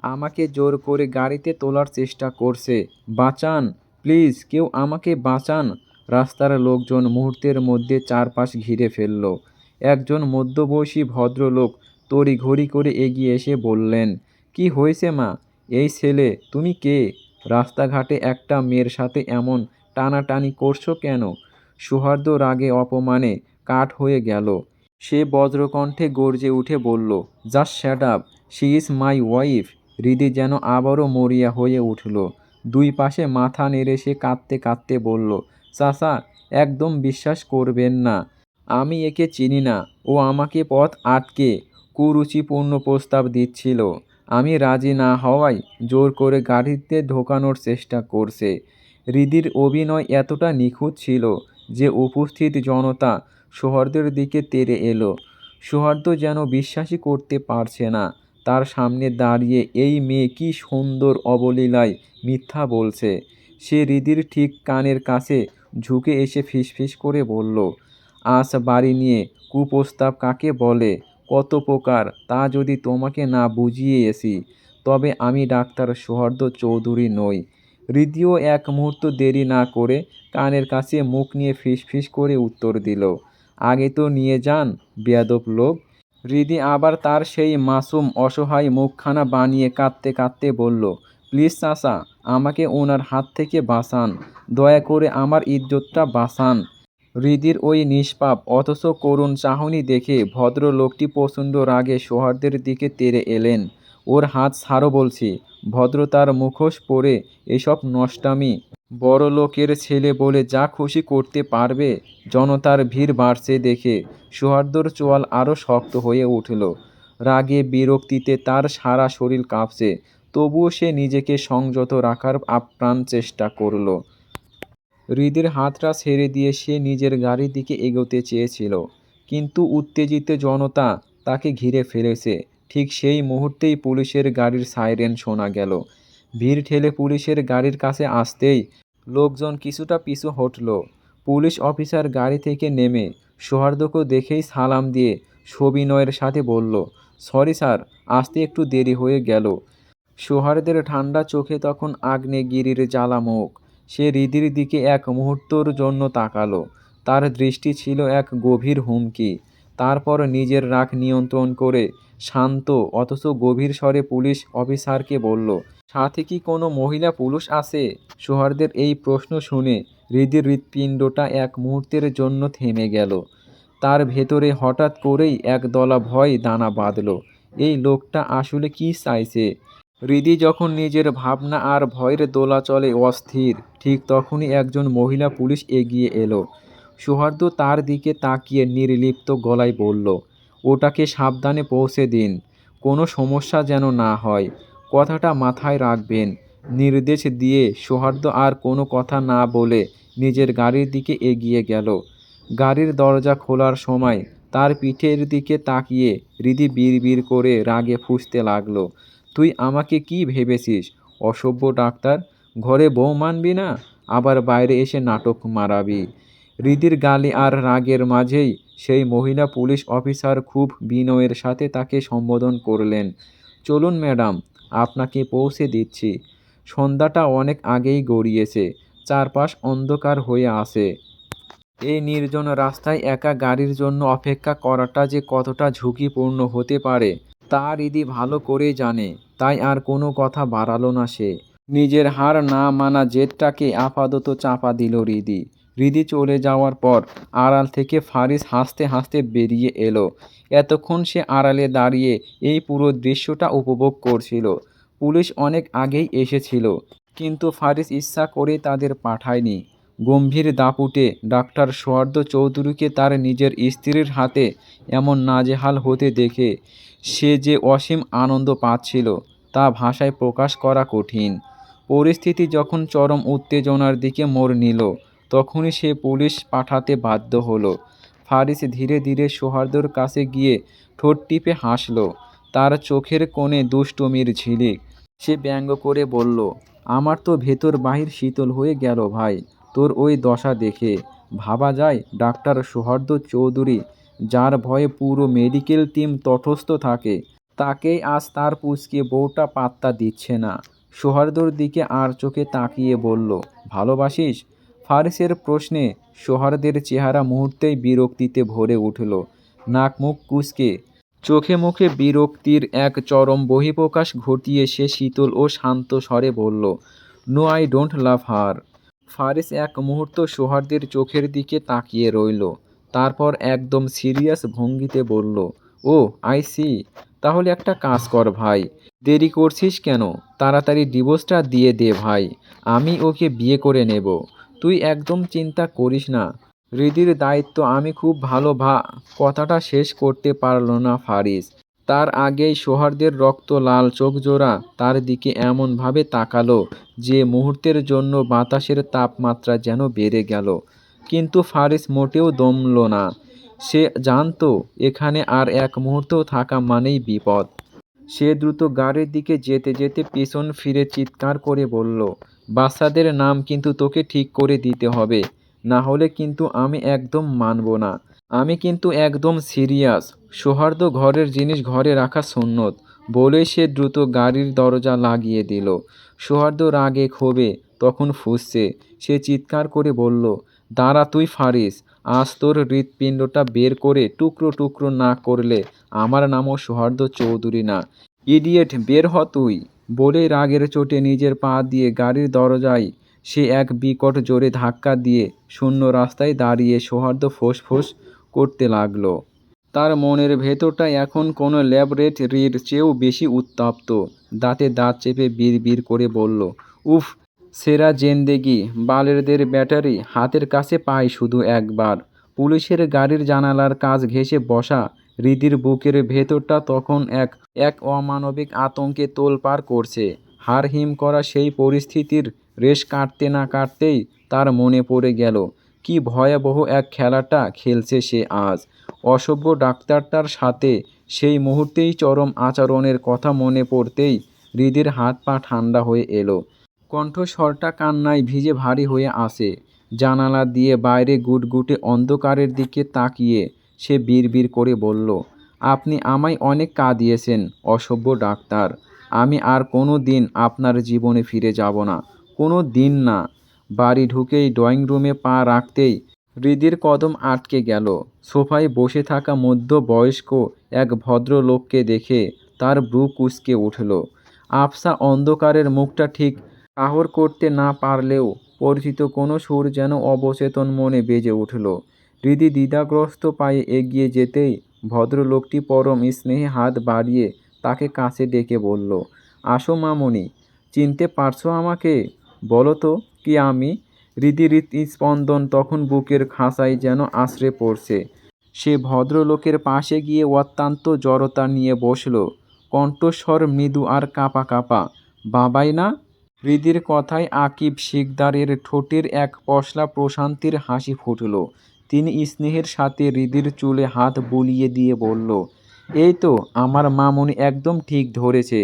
Speaker 1: আমাকে জোর করে গাড়িতে তোলার চেষ্টা করছে। বাঁচান, প্লিজ, কেউ আমাকে বাঁচান। রাস্তার লোকজন মুহূর্তের মধ্যে চারপাশ ঘিরে ফেলল। একজন মধ্যবয়সী ভদ্রলোক তড়িঘড়ি করে এগিয়ে এসে বললেন, কি হয়েছে মা? এই ছেলে, তুমি কে? রাস্তাঘাটে একটা মেয়ের সাথে এমন টানাটানি করছো কেন? সৌহার্দ্য রাগে অপমানে কাঠ হয়ে গেল। সে বজ্রকণ্ঠে গর্জে উঠে বলল, just shut up, she is my wife. হৃদি যেন আবারও মরিয়া হয়ে উঠল। দুই পাশে মাথা নেড়ে সে কাঁদতে কাঁদতে বলল, চাচা, একদম বিশ্বাস করবেন না। আমি একে চিনি না। ও আমাকে পথ আটকে কুরুচিপূর্ণ প্রস্তাব দিচ্ছিল। আমি রাজি না হওয়ায় জোর করে গাড়িতে ঢোকানোর চেষ্টা করছে। হৃদির অভিনয় এতটা নিখুঁত ছিল যে উপস্থিত জনতা সোহার্দের দিকে তেড়ে এলো। সোহার্দ যেন বিশ্বাসই করতে পারছে না তার সামনে দাঁড়িয়ে এই মেয়ে কী সুন্দর অবলীলায় মিথ্যা বলছে। সে হৃদির ঠিক কানের কাছে ঝুঁকে এসে ফিসফিস করে বলল, আজ বাড়ি নিয়ে কুপ্রস্তাব কাকে বলে, কত প্রকার তা যদি তোমাকে না বুঝিয়ে আসি তবে আমি ডাক্তার সোহার্দ চৌধুরী নই। হৃদিও এক মুহূর্ত দেরি না করে কানের কাছে মুখ নিয়ে ফিসফিস করে উত্তর দিল, আগে তো নিয়ে যান বেয়াদব লোক। হৃদি আবার তার সেই মাসুম অসহায় মুখখানা বানিয়ে কাঁদতে কাঁদতে বলল, প্লিজ চাচা, আমাকে ওনার হাত থেকে বাঁচান, দয়া করে আমার ইজ্জতটা বাঁচান। হৃদির ওই নিষ্পাপ অথচ করুণ চাহনি দেখে ভদ্রলোকটি প্রচণ্ড রাগে সোহার্দের দিকে তেড়ে এলেন। ওর হাত ছাড়ো বলছি। ভদ্রতার মুখোশ পরে এসব নষ্টামি বড়লোকের ছেলে বলে যা খুশি করতে পারবে। জনতার ভিড় বাড়ছে দেখে সোহার্দর চোয়াল আরও শক্ত হয়ে উঠল। রাগে বিরক্তিতে তার সারা শরীর কাঁপছে, তবুও সে নিজেকে সংযত রাখার আপ্রাণ চেষ্টা করল। হৃদির হাতটা ছেড়ে দিয়ে সে নিজের গাড়ির দিকে এগোতে চেয়েছিল, কিন্তু উত্তেজিত জনতা তাকে ঘিরে ফেলেছে। ঠিক সেই মুহূর্তেই পুলিশের গাড়ির সাইরেন শোনা গেল। ভিড় ঠেলে পুলিশের গাড়ির কাছে আসতেই লোকজন কিছুটা পিছু হটল। পুলিশ অফিসার গাড়ি থেকে নেমে সোহার্দকে দেখেই সালাম দিয়ে সবিনয়ের সাথে বলল, সরি স্যার, আসতে একটু দেরি হয়ে গেল। সোহার্দের ঠান্ডা চোখে তখন আগ্নেয়গিরির জ্বালা মুখ। সে হৃদির দিকে এক মুহূর্তর জন্য তাকালো। তার দৃষ্টি ছিল এক গভীর হুমকি। তারপর নিজের রাগ নিয়ন্ত্রণ করে শান্ত অথচ গভীর স্বরে পুলিশ অফিসারকে বলল, সাথে কি কোনো মহিলা পুলিশ আছে? সোহার্দের এই প্রশ্ন শুনে হৃদির হৃৎপিণ্ডটা এক মুহূর্তের জন্য থেমে গেল। তার ভেতরে হঠাৎ করেই একদলা ভয় দানা বাঁধল। এই লোকটা আসলে কি চাইছে? হৃদি যখন নিজের ভাবনা আর ভয়ের দোলাচলে অস্থির, ঠিক তখনই একজন মহিলা পুলিশ এগিয়ে এলো। সোহার্দ তার দিকে তাকিয়ে নির্লিপ্ত গলায় বলল, ওটাকে সাবধানে পৌঁছে দিন, কোনো সমস্যা যেন না হয়, কথাটা মাথায় রাখবেন। নির্দেশ দিয়ে সোহার্দ আর কোনো কথা না বলে নিজের গাড়ির দিকে এগিয়ে গেল। গাড়ির দরজা খোলার সময় তার পিঠের দিকে তাকিয়ে হৃদি বিড়বিড় করে রাগে ফুঁসতে লাগলো, তুই আমাকে কি ভেবেছিস, অসভ্য ডাক্তার? ঘরে বউ মানবি না, আবার বাইরে এসে নাটক মারাবি। হৃদির গালি আর রাগের মাঝেই সেই মহিলা পুলিশ অফিসার খুব বিনয়ের সাথে তাকে সম্বোধন করলেন, চলুন ম্যাডাম, আপনাকে পৌঁছে দিচ্ছি। সন্ধ্যাটা অনেক আগেই গড়িয়েছে, চারপাশ অন্ধকার হয়ে আসে। এই নির্জন রাস্তায় একা গাড়ির জন্য অপেক্ষা করাটা যে কতটা ঝুঁকিপূর্ণ হতে পারে তা হৃদি ভালো করেই জানে। তাই আর কোনো কথা বাড়ালো না সে। নিজের হার না মানা জেদটাকে আপাতত চাপা দিল হৃদি। হৃদি চলে যাওয়ার পর আড়াল থেকে ফারিস হাসতে হাসতে বেরিয়ে এলো। এতক্ষণ সে আড়ালে দাঁড়িয়ে এই পুরো দৃশ্যটা উপভোগ করছিল। পুলিশ অনেক আগেই এসেছিল, কিন্তু ফারিস ইচ্ছা করে তাদের পাঠায়নি। গম্ভীর দাপুটে ডাক্তার সোহার্দ চৌধুরীকে তার নিজের স্ত্রীর হাতে এমন নাজেহাল হতে দেখে সে যে অসীম আনন্দ পাচ্ছিল তা ভাষায় প্রকাশ করা কঠিন। পরিস্থিতি যখন চরম উত্তেজনার দিকে মোড় নিল, তখনই সে পুলিশ পাঠাতে বাধ্য হলো। ফারিস ধীরে ধীরে সোহার্দর কাছে গিয়ে ঠোঁট টিপে হাসল, তার চোখের কোণে দুষ্টুমির ঝিলিক। সে ব্যঙ্গ করে বলল, আমার তো ভেতর বাহির শীতল হয়ে গেল ভাই, তোর ওই দশা দেখে। ভাবা যায় ডাক্তার সোহার্দ চৌধুরী, যার ভয়ে পুরো মেডিকেল টিম তটস্থ থাকে, তাকেই আজ তার পুচকে বউটা পাত্তা দিচ্ছে না। সোহার্দর দিকে আর চোখে তাকিয়ে বলল, ভালোবাসিস? ফারিসের প্রশ্নে সোহার্দের চেহারা মুহূর্তেই বিরক্তিতে ভরে উঠল। নাক মুখ কুঁচকে চোখে মুখে বিরক্তির এক চরম বহিঃপ্রকাশ ঘটিয়ে সে শীতল ও শান্ত স্বরে বলল, নো, আই ডোন্ট লাভ হার। ফারিস এক মুহূর্ত সোহার্দের চোখের দিকে তাকিয়ে রইল, তারপর একদম সিরিয়াস ভঙ্গিতে বলল, ও আই সি, তাহলে একটা কাজ কর ভাই, দেরি করছিস কেন? তাড়াতাড়ি ডিভোর্সটা দিয়ে দে ভাই, আমি ওকে বিয়ে করে নেব। তুই একদম চিন্তা করিস না, হৃদির দায়িত্ব আমি খুব ভালো কথাটা শেষ করতে পারল না ফারিস। তার আগেই সোহার্দের রক্ত লাল চোখজোড়া তার দিকে এমনভাবে তাকালো যে মুহূর্তের জন্য বাতাসের তাপমাত্রা যেন বেড়ে গেল। কিন্তু ফারিস মোটেও দমল না। সে জানতো এখানে আর এক মুহূর্ত থাকা মানেই বিপদ। সে দ্রুত গাড়ির দিকে যেতে যেতে পেছন ফিরে চিৎকার করে বলল, বাচ্চাদের নাম কিন্তু তোকে ঠিক করে দিতে হবে, না হলে কিন্তু আমি একদম মানব না। আমি কিন্তু একদম সিরিয়াস। সৌহার্দ্য ঘরের জিনিস ঘরে রাখা সুন্নত বলেই সে দ্রুত গাড়ির দরজা লাগিয়ে দিল। সৌহার্দ্য রাগে ক্ষোভে তখন ফুঁসছে। সে চিৎকার করে বলল, দাঁড়া তুই ফারিস, আজ তোর হৃৎপিণ্ডটা বের করে টুকরো টুকরো না করলে আমার নামও সৌহার্দ্য চৌধুরী না। ইডিয়েট, বের হ তুই। বলেই রাগের চোটে নিজের পা দিয়ে গাড়ির দরজায় সে এক বিকট জোরে ধাক্কা দিয়ে শূন্য রাস্তায় দাঁড়িয়ে সৌহার্দ্য ফোঁস-ফোঁস করতে লাগলো। তার মনের ভেতরটা এখন কোনো ল্যাবরেটরির চেয়েও বেশি উত্তপ্ত। দাঁতে দাঁত চেপে বিড়বিড় করে বলল, উফ, সেরা জেন্দেগি বালেরদের ব্যাটারি হাতের কাছে পাই শুধু একবার। পুলিশের গাড়ির জানালার কাছ ঘেঁষে বসা হৃদির বুকের ভেতরটা তখন এক এক অমানবিক আতঙ্কে তোলপাড় করছে। হাড় হিম করা সেই পরিস্থিতির রেশ কাটতে না কাটতেই তার মনে পড়ে গেল কি ভয়াবহ এক খেলাটা খেলছে সে আজ। অসভ্য ডাক্তারটার সাথে সেই মুহূর্তেই চরম আচরণের কথা মনে পড়তেই হৃদির হাত পা ঠান্ডা হয়ে এলো। কণ্ঠস্বরটা কান্নায় ভিজে ভারী হয়ে আসে। জানালা দিয়ে বাইরে গুটগুটে অন্ধকারের দিকে তাকিয়ে সে বিড়বিড় করে বলল, আপনি আমায় অনেক কাঁদিয়েছেন অসভ্য ডাক্তার। আমি আর কোনো দিন আপনার জীবনে ফিরে যাব না, কোনো দিন না। বাড়ি ঢুকেই ড্রয়িং রুমে পা রাখতেই হৃদির কদম আটকে গেল। সোফায় বসে থাকা মধ্যবয়স্ক এক ভদ্রলোককে দেখে তার ভ্রু কুঁচকে উঠল। আবছা অন্ধকারের মুখটা ঠিক ঠাহর করতে না পারলেও পরিচিত কোনো সুর যেন অবচেতন মনে বেজে উঠল। হৃদি দ্বিধাগ্রস্ত পায়ে এগিয়ে যেতেই ভদ্রলোকটি পরম স্নেহে হাত বাড়িয়ে তাকে কাছে ডেকে বলল, আসো মামুনি, চিনতে পারছো আমাকে? বলো তো কি আমি? হৃদির হৃৎস্পন্দন তখন বুকের খাঁচায় যেন আছড়ে পড়ছে। সে ভদ্রলোকের পাশে গিয়ে অত্যন্ত জড়তা নিয়ে বসল, কণ্ঠস্বর মৃদু আর কাঁপা কাঁপা। বাবাই না? হৃদির কথায় আকিব শিকদারের ঠোঁটের এক পশলা প্রশান্তির হাসি ফুটল। তিনি স্নেহের সাথে হৃদির চুলে হাত বুলিয়ে দিয়ে বলল, এই তো আমার মামুনি একদম ঠিক ধরেছে।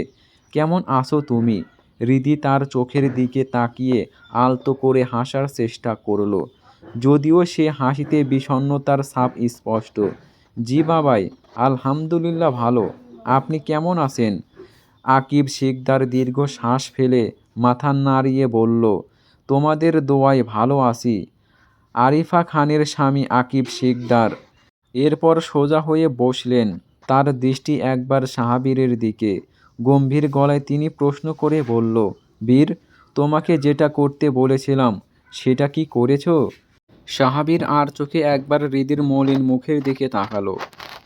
Speaker 1: কেমন আছো তুমি? হৃদি তার চোখের দিকে তাকিয়ে আলতো করে হাসার চেষ্টা করল, যদিও সে হাসিতে বিষণ্ণতার ছাপ স্পষ্ট। জি বাবাই, আলহামদুলিল্লাহ ভালো। আপনি কেমন আছেন? আকিব শিকদার দীর্ঘ শ্বাস ফেলে মাথা নাড়িয়ে বলল, তোমাদের দোয়ায় ভালো আছি। আরিফা খানের স্বামী আকিব শিকদার এরপর সোজা হয়ে বসলেন। তার দৃষ্টি একবার সাহাবীরের দিকে। গম্ভীর গলায় তিনি প্রশ্ন করে বলল, বীর, তোমাকে যেটা করতে বলেছিলাম সেটা কি করেছো? সাহাবীর আর চোখে একবার হৃদির মলিন মুখের দিকে তাকালো।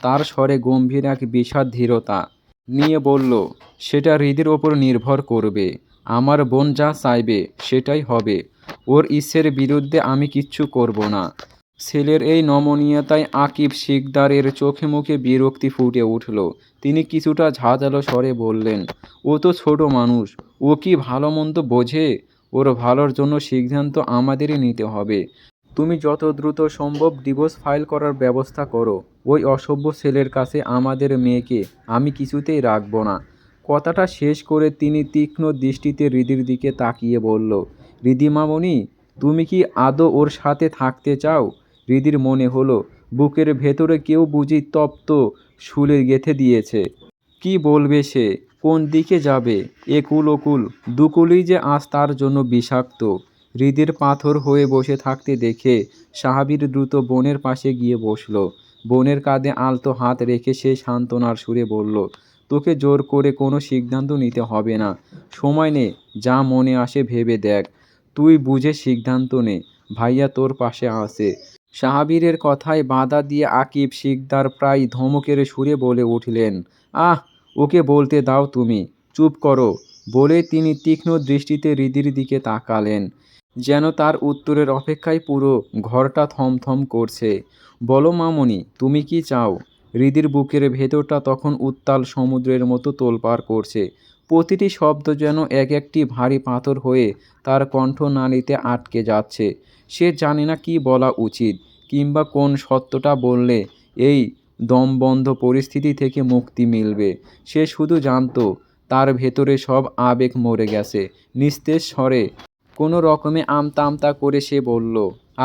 Speaker 1: তার স্বরে গম্ভীর এক বিষাদ ধীরতা নিয়ে বলল, সেটা হৃদির ওপর নির্ভর করবে। আমার বোন যা চাইবে সেটাই হবে। ওর ইচ্ছের বিরুদ্ধে আমি কিচ্ছু করব না। ছেলের এই নমনীয়তায় আকিব শিকদারের চোখে মুখে বিরক্তি ফুটে উঠল। তিনি কিছুটা ঝাঁঝালো স্বরে বললেন, ও তো ছোট মানুষ, ও কি ভালো মন্দ বোঝে? ওর ভালোর জন্য সিদ্ধান্ত আমাদেরই নিতে হবে। তুমি যত দ্রুত সম্ভব ডিভোর্স ফাইল করার ব্যবস্থা করো। ওই অসভ্য ছেলের কাছে আমাদের মেয়েকে আমি কিছুতেই রাখব না। কথাটা শেষ করে তিনি তীক্ষ্ণ দৃষ্টিতে হৃদির দিকে তাকিয়ে বলল, হৃদি মামনি, তুমি কি আদৌ ওর সাথে থাকতে চাও? হৃদির মনে হলো বুকের ভেতরে কেউ বুঝি তপ্ত শুলে গেঁথে দিয়েছে। কি বলবে সে? কোন দিকে যাবে? একুল ওকুল দুকুলই যে আজ তার জন্য বিষাক্ত। হৃদির পাথর হয়ে বসে থাকতে দেখে সাহাবীর দ্রুত বোনের পাশে গিয়ে বসল। বোনের কাঁধে আলতো হাত রেখে সে সান্ত্বনার সুরে বলল, তোকে জোর করে কোনো সিদ্ধান্ত নিতে হবে না। সময় নে, যা মনে আসে ভেবে দেখ। তুই বুঝে সিদ্ধান্ত নে, ভাইয়া তোর পাশে আছে। সাহাবীরের কথায় বাধা দিয়ে আকিব শিকদার প্রায় ধমকের সুরে বলে উঠলেন, আহ, ওকে বলতে দাও তুমি, চুপ করো। বলে তিনি তীক্ষ্ণ দৃষ্টিতে হৃদির দিকে তাকালেন। যেন তার উত্তরের অপেক্ষায় পুরো ঘরটা থমথম করছে। বলো মামুনি, তুমি কি চাও? হৃদির বুকের ভেতরটা তখন উত্তাল সমুদ্রের মতো তোলপাড় করছে। প্রতিটি শব্দ যেন এক একটি ভারী পাথর হয়ে তার কণ্ঠনালীতে আটকে যাচ্ছে। সে জানে না কি বলা উচিত, কিংবা কোন সত্যটা বললে এই দমবন্ধ পরিস্থিতি থেকে মুক্তি মিলবে। সে শুধু জানতো তার ভেতরে সব আবেগ মরে গেছে। নিস্তেজ স্বরে কোনো রকমে আমতা আমতা করে সে বলল,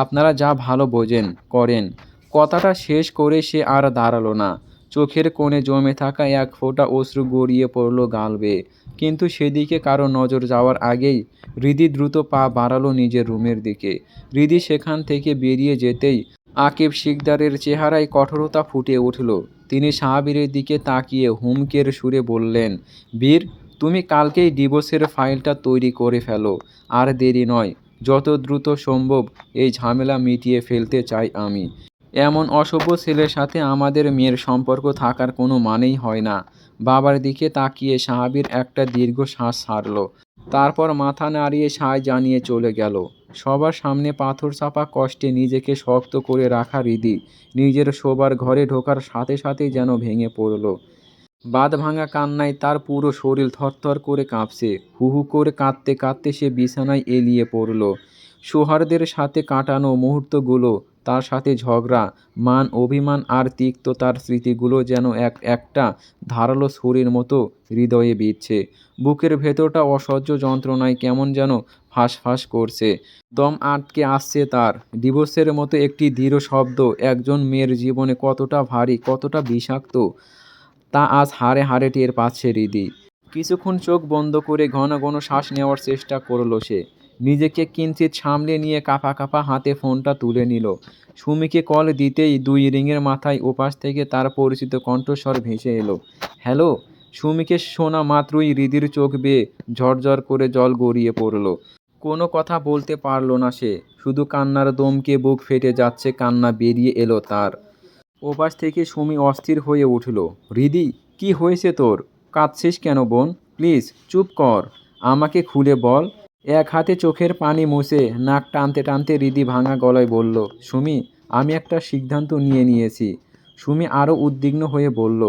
Speaker 1: আপনারা যা ভালো বোঝেন করেন। কথাটা শেষ করে সে আর দাঁড়ালো না। চোখের কোণে জমে থাকা এক ফোঁটা অশ্রু গড়িয়ে পড়ল গাল বেয়ে। কিন্তু সেদিকে কারো নজর যাওয়ার আগেই হৃদি দ্রুত পা বাড়ালো নিজের রুমের দিকে। হৃদি সেখান থেকে বেরিয়ে যেতেই আকিব শিকদারের চেহারায় কঠোরতা ফুটে উঠল। তিনি সাহাবীরের দিকে তাকিয়ে হুমকের সুরে বললেন, বীর, তুমি কালকেই ডিভোর্সের ফাইলটা তৈরি করে ফেলো। আর দেরি নয়। যত দ্রুত সম্ভব এই ঝামেলা মিটিয়ে ফেলতে চাই আমি। এমন অসভ্য ছেলের সাথে আমাদের মেয়ের সম্পর্ক থাকার কোনো মানেই হয় না। বাবার দিকে তাকিয়ে সাহাবীর একটা দীর্ঘ শ্বাস ছাড়ল। তারপর মাথা নাড়িয়ে সায় জানিয়ে চলে গেল। সবার সামনে পাথর চাপা কষ্টে নিজেকে শক্ত করে রাখা হৃদি নিজের শোবার ঘরে ঢোকার সাথে সাথেই যেন ভেঙে পড়ল। বাঁধভাঙা কান্নায় তার পুরো শরীর থরথর করে কাঁপছে। হু হু করে কাঁদতে কাঁদতে সে বিছানায় এলিয়ে পড়ল। সোহার্দের সাথে কাটানো মুহূর্তগুলো, তার সাথে ঝগড়া, মান অভিমান আর তিক্ততার স্মৃতিগুলো যেন এক একটা ধারালো ছুরির মতো হৃদয়ে বিঁধছে। বুকের ভেতরটা অসহ্য যন্ত্রণায় কেমন যেন ফাঁস করছে। দম আটকে আসছে তার। ডিভোর্সের মতো একটি দৃঢ় শব্দ একজন মেয়ের জীবনে কতটা ভারী, কতটা বিষাক্ত, তা আজ হাড়ে হাড়ে টের পাচ্ছে হৃদি। কিছুক্ষণ চোখ বন্ধ করে ঘন ঘন শ্বাস নেওয়ার চেষ্টা করল সে। নিজেকে কিঞ্চিৎ সামলে নিয়ে কাঁপা কাঁপা হাতে ফোনটা তুলে নিল। সুমিকে কল দিতেই 2 রিংয়ের মাথায় ওপাশ থেকে তার পরিচিত কণ্ঠস্বর ভেসে এলো, হ্যালো। সুমিকে শোনা মাত্রই হৃদির চোখ বেয়ে ঝরঝর করে জল গড়িয়ে পড়ল। কোনো কথা বলতে পারল না সে। শুধু কান্নার দমকে বুক ফেটে যাচ্ছে, কান্না বেরিয়ে এলো তার। ওপাশ থেকে সুমি অস্থির হয়ে উঠল। হৃদি, কি হয়েছে তোর? কাঁদছিস কেন বোন? প্লিজ চুপ কর, আমাকে খুলে বল। এক হাতে চোখের পানি মুছে নাক টানতে টানতে হৃদি ভাঙা গলায় বলল, সুমি, আমি একটা সিদ্ধান্ত নিয়েছি। সুমি আরও উদ্বিগ্ন হয়ে বলল,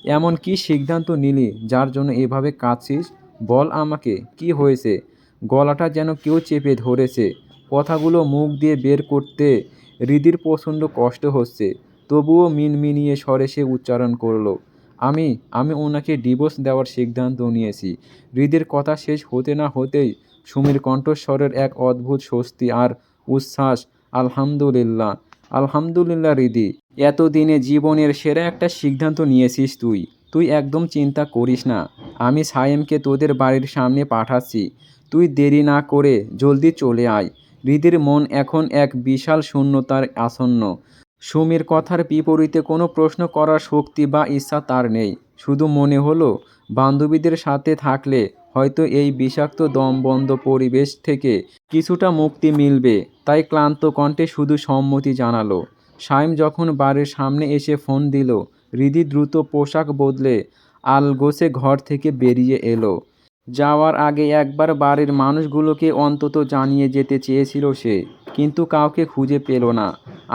Speaker 1: এমন কি সিদ্ধান্ত নিলি যার জন্য এভাবে কাঁদছিস? বল আমাকে, কি হয়েছে? গলাটা যেন কেউ চেপে ধরেছে। কথাগুলো মুখ দিয়ে বের করতে হৃদির প্রচণ্ড কষ্ট হচ্ছে। তবুও মিনমিনিয়ে স্বরে সে উচ্চারণ করল, আমি আমি ওনাকে ডিভোর্স দেওয়ার সিদ্ধান্ত নিয়েছি। হৃদির কথা শেষ হতে না হতেই সুমির কণ্ঠস্বরের এক অদ্ভুত স্বস্তি আর উচ্ছ্বাস, আলহামদুলিল্লাহ, আলহামদুলিল্লাহ হৃদি, এতদিনে জীবনের সেরা একটা সিদ্ধান্ত নিয়েছিস তুই। তুই একদম চিন্তা করিস না, আমি সায়েমকে তোদের বাড়ির সামনে পাঠাচ্ছি। তুই দেরি না করে জলদি চলে আয়। হৃদির মন এখন এক বিশাল শূন্যতার আসন্ন। সুমির কথার বিপরীতে কোনো প্রশ্ন করার শক্তি বা ইচ্ছা তার নেই। শুধু মনে হলো বান্ধবীদের সাথে থাকলে হয়তো এই বিষাক্ত দমবন্ধ পরিবেশ থেকে কিছুটা মুক্তি মিলবে। তাই ক্লান্ত কণ্ঠে শুধু সম্মতি জানালো। সায়েম যখন বাড়ির সামনে এসে ফোন দিল, হৃদি দ্রুত পোশাক বদলে আলগোছে ঘর থেকে বেরিয়ে এলো। যাওয়ার আগে একবার বাড়ির মানুষগুলোকে অন্তত জানিয়ে যেতে চেয়েছিল সে, কিন্তু কাউকে খুঁজে পেল না।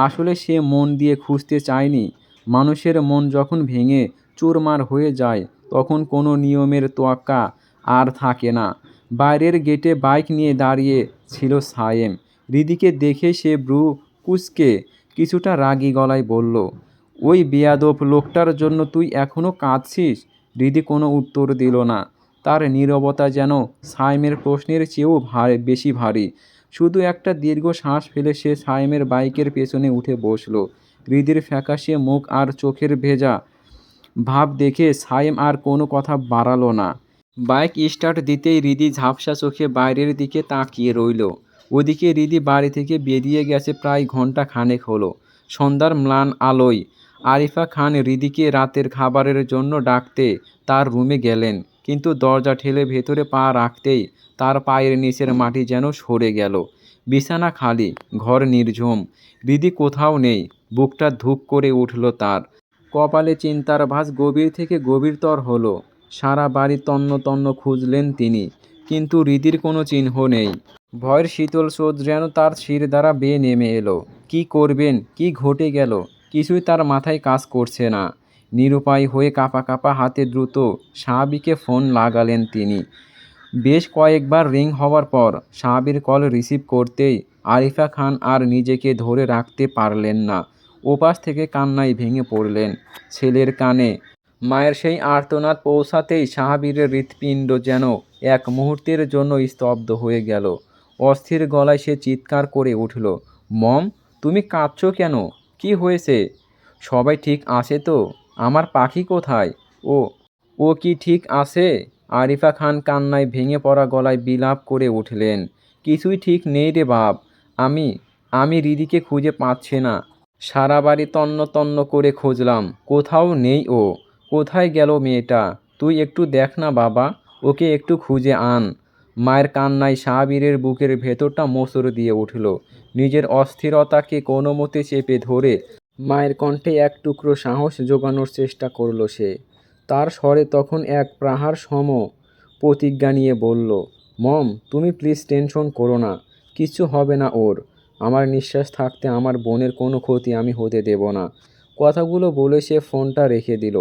Speaker 1: আসলে সে মন দিয়ে খুঁজতে চায়নি। মানুষের মন যখন ভেঙে চুরমার হয়ে যায় তখন কোনো নিয়মের তোয়াক্কা আর থাকে না। বাইরের গেটে বাইক নিয়ে দাঁড়িয়ে ছিল সায়েম। হৃদিকে দেখে সে ভ্রু কুঁচকে কিছুটা রাগী গলায় বলল, ওই বেয়াদব লোকটার জন্য তুই এখনও কাঁদছিস? হৃদি কোনো উত্তর দিল না। তার নীরবতা যেন সায়েমের প্রশ্নের চেয়েও বেশি ভারী। শুধু একটা দীর্ঘ শ্বাস ফেলে সে সায়েমের বাইকের পেছনে উঠে বসল। হৃদির ফ্যাকাশে মুখ আর চোখের ভেজা ভাব দেখে সায়েম আর কোনো কথা বাড়ালো না। বাইক স্টার্ট দিতেই হৃদি ঝাপসা চোখে বাইরের দিকে তাকিয়ে রইল। ওদিকে হৃদি বাড়ি থেকে বেরিয়ে গেছে প্রায় ঘন্টা খানেক হলো। সন্ধ্যার ম্লান আলোয় আরিফা খান হৃদিকে রাতের খাবারের জন্য ডাকতে তার রুমে গেলেন, কিন্তু দরজা ঠেলে ভেতরে পা রাখতেই তার পায়ের নিচের মাটি যেন সরে গেল। বিছানা খালি, ঘর নির্ঝুম, হৃদি কোথাও নেই। বুকটা ধুক করে উঠল তার। কপালে চিন্তার ভাঁজ গভীর থেকে গভীরতর হলো। সারা বাড়ি তন্ন তন্ন খুঁজলেন তিনি, কিন্তু হৃদির কোনো চিহ্ন নেই। ভয়ের শীতল স্রোত যেন তার শির দ্বারা বেয়ে নেমে এলো। কি করবেন, কি ঘটে গেল, কিছুই তার মাথায় কাজ করছে না। নিরুপায় হয়ে কাঁপা কাঁপা হাতে দ্রুত সাহাবিকে ফোন লাগালেন তিনি। বেশ কয়েকবার রিং হওয়ার পর সাহাবির কল রিসিভ করতেই আরিফা খান আর নিজেকে ধরে রাখতে পারলেন না। ওপাশ থেকে কান্নায় ভেঙে পড়লেন। ছেলের কানে মায়ের সেই আর্তনাদ পৌঁছাতেই সাহাবীর হৃৎপিণ্ড যেন এক মুহূর্তের জন্য স্তব্ধ হয়ে গেল। অস্থির গলায় সে চিৎকার করে উঠল, মম, তুমি কাঁদছো কেন? কি হয়েছে? সবাই ঠিক আছে তো? আমার পাখি কোথায়? ও ও কি ঠিক আছে? আরিফা খান কান্নায় ভেঙে পড়া গলায় বিলাপ করে উঠলেন, কিছুই ঠিক নেই রে বাপ। আমি আমি হৃদিকে খুঁজে পাচ্ছি না। সারা বাড়ি তন্ন তন্ন করে খুঁজলাম, কোথাও নেই ও। কোথায় গেল মেয়েটা? তুই একটু দেখ না বাবা, ওকে একটু খুঁজে আন। মায়ের কান্নায় সাহাবীরের বুকের ভেতরটা মোচড় দিয়ে উঠল। নিজের অস্থিরতাকে কোনো মতে চেপে ধরে মায়ের কণ্ঠে এক টুকরো সাহস জোগানোর চেষ্টা করল সে। তার স্বরে তখন এক প্রহার সম প্রতিজ্ঞা নিয়ে বলল, মম, তুমি প্লিজ টেনশন করো না, কিচ্ছু হবে না ওর। আমার নিঃশ্বাস থাকতে আমার বোনের কোনো ক্ষতি আমি হতে দেব না। কথাগুলো বলে সে ফোনটা রেখে দিল।